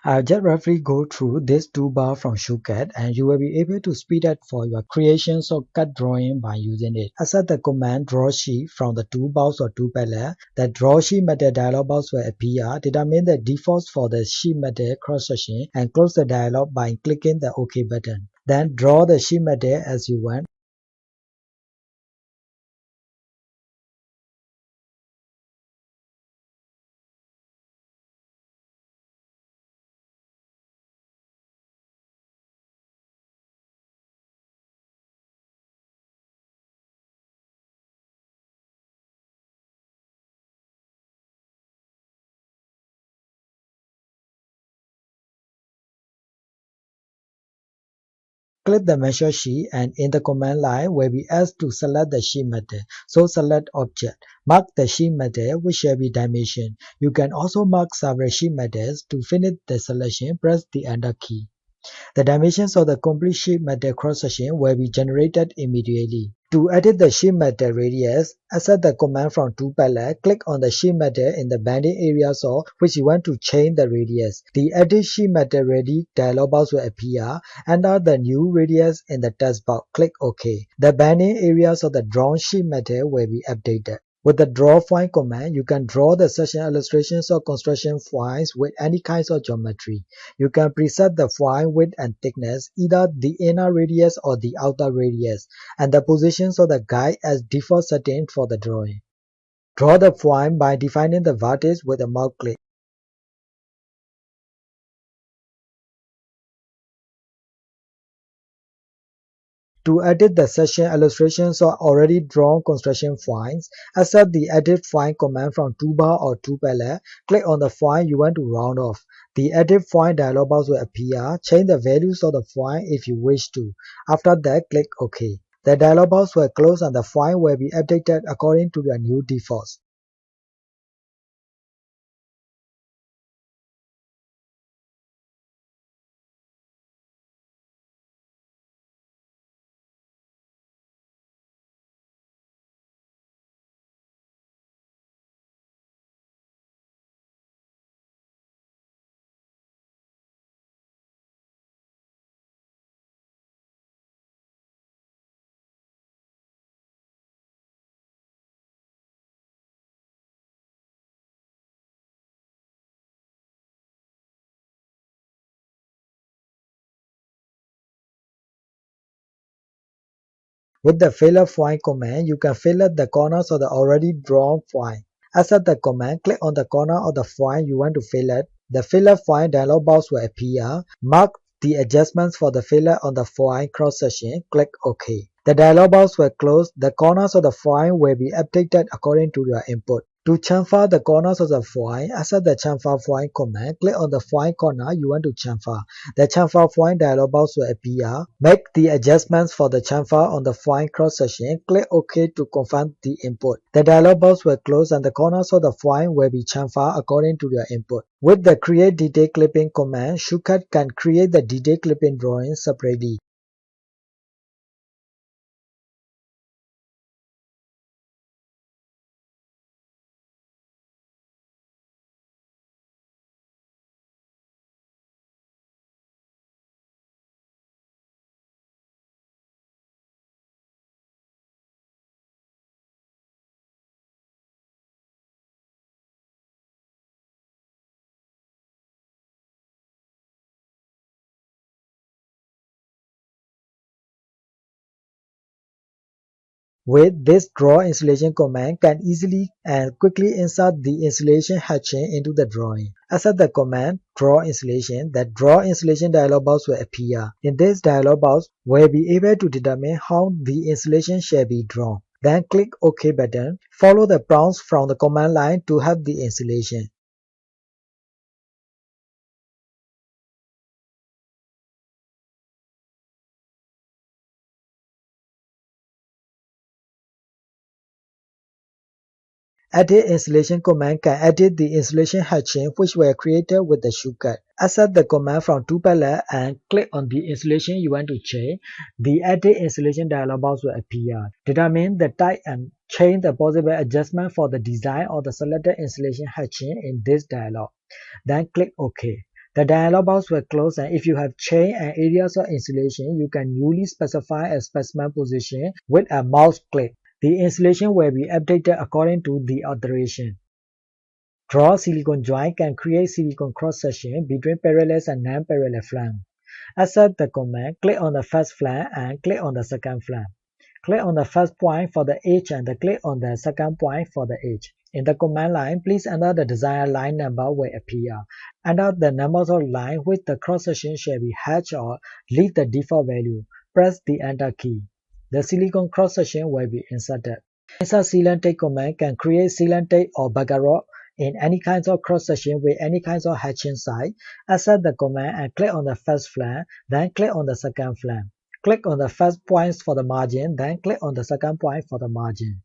I'll just roughly go through this toolbar from SchueCAD and you will be able to speed up for your creations of CAD drawing by using it. Accept the command draw sheet from the toolbox or tool palette. The draw sheet method dialog box will appear. Determine the defaults for the sheet method cross-section and close the dialog by clicking the OK button. Then draw the sheet method as you want. Click the measure sheet and in the command line will be asked to select the sheet method. So select object. Mark the sheet method which shall be dimension. You can also mark several sheet methods. To finish the selection, press the enter key. The dimensions of the complete sheet metal cross-section will be generated immediately. To edit the sheet metal radius, accept the command from Tool Palette. Click on the sheet metal in the banding area of which you want to change the radius. The Edit Sheet Metal Radius dialog box will appear. Enter the new radius in the text box. Click OK. The banding areas of the drawn sheet metal will be updated. With the Draw File command, you can draw the section illustrations or construction files with any kinds of geometry. You can preset the file width and thickness, either the inner radius or the outer radius, and the positions of the guide as default setting for the drawing. Draw the file by defining the vertex with a mouse click. To edit the section illustrations or already drawn construction files, accept the Edit File command from Toolbar or Tool Palette. Click on the file you want to round off. The Edit File dialog box will appear. Change the values of the file if you wish to. After that, click OK. The dialog box will close and the file will be updated according to the new defaults. With the Fillet File command, you can fillet the corners of the already drawn file. Accept the command, click on the corner of the file you want to fillet. The Fillet File dialog box will appear. Mark the adjustments for the fillet on the file cross-section. Click OK. The dialog box will close. The corners of the file will be updated according to your input. To chamfer the corners of the file, accept the Chamfer File command. Click on the file corner you want to chamfer. The Chamfer File dialog box will appear. Make the adjustments for the chamfer on the file cross-section. Click OK to confirm the input. The dialog box will close and the corners of the file will be chamfered according to your input. With the Create Detail Clipping command, SchueCAD can create the detail clipping drawing separately. With this draw installation command can easily and quickly insert the installation hatching into the drawing. Accept the command draw installation. The draw installation dialog box will appear. In this dialog box, we'll be able to determine how the installation shall be drawn. Then click OK button. Follow the prompts from the command line to have the installation. Edit Installation command can edit the installation hatching which were created with the SchueCAD. Accept the command from Tool Palette and click on the installation you want to change. The Edit Installation dialog box will appear. Determine the type and change the possible adjustment for the design of the selected installation hatching in this dialog. Then click OK. The dialog box will close, and if you have chain and areas of insulation, you can newly specify a specimen position with a mouse click. The insulation will be updated according to the alteration. Draw silicone joint can create silicone cross-section between parallel and non-parallel flange. Accept the command, click on the first flange and click on the second flange. Click on the first point for the edge and click on the second point for the edge. In the command line, please enter the desired line number will appear. Enter the numbers of line which the cross-section shall be hatched or leave the default value. Press the Enter key. The silicone cross-section will be inserted. Insert sealant tape command can create sealant tape or bagarot in any kinds of cross-section with any kinds of hatching site. Accept the command and click on the first flange, then click on the second flange. Click on the first points for the margin, then click on the second point for the margin.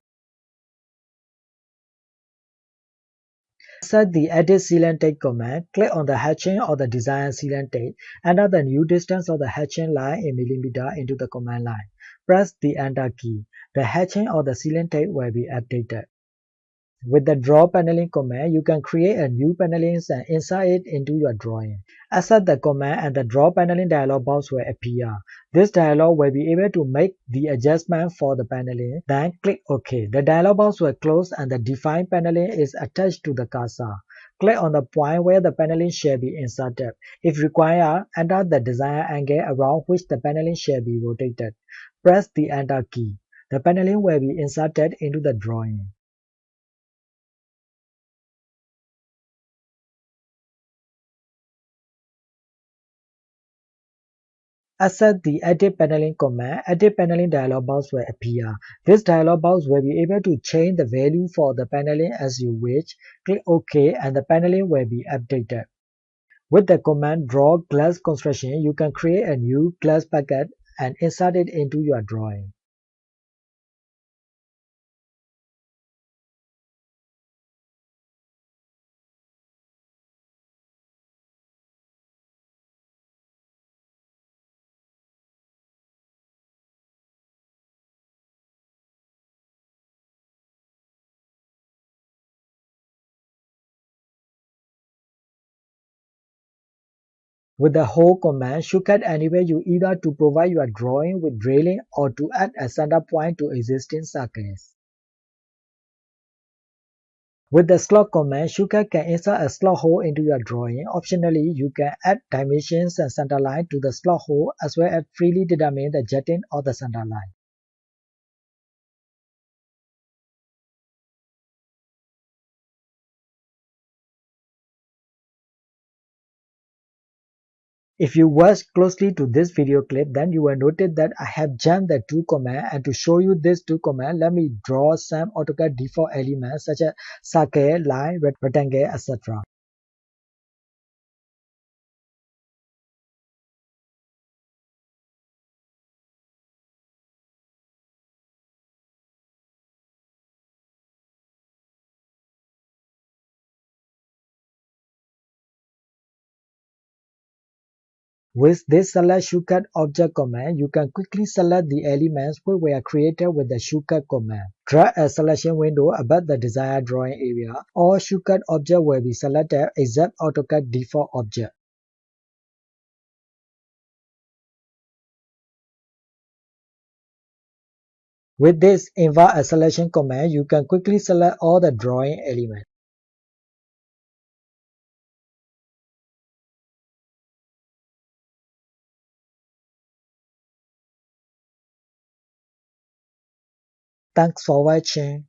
Set the Edit Sealant Tape command, click on the hatching or the desired sealant tape, enter the new distance of the hatching line in millimeter into the command line. Press the Enter key. The hatching or the sealant tape will be updated. With the Draw Paneling command, you can create a new paneling and insert it into your drawing. Accept the command and the Draw Paneling dialog box will appear. This dialog will be able to make the adjustment for the paneling, then click OK. The dialog box will close and the defined paneling is attached to the cursor. Click on the point where the paneling shall be inserted. If required, enter the desired angle around which the paneling shall be rotated. Press the Enter key. The paneling will be inserted into the drawing. Accept the Edit Paneling command. Edit Paneling dialog box will appear. This dialog box will be able to change the value for the paneling as you wish. Click OK and the paneling will be updated. With the command Draw Glass Construction, you can create a new glass packet and insert it into your drawing. With the Hole command, SchueCAD anywhere you either to provide your drawing with railing or to add a center point to existing circles. With the Slot command, SchueCAD can insert a slot hole into your drawing. Optionally, you can add dimensions and center line to the slot hole as well as freely determine the jutting or the center line. If you watch closely to this video clip, then you will notice that I have jammed the two commands, and to show you these two commands, let me draw some AutoCAD default elements such as circle, line, rectangle, etc. With this Select SchueCAD Object command, you can quickly select the elements which were created with the SchueCAD command. Drag a selection window above the desired drawing area. All SchueCAD objects will be selected except AutoCAD default object. With this Invert a Selection command, you can quickly select all the drawing elements. Thanks for watching.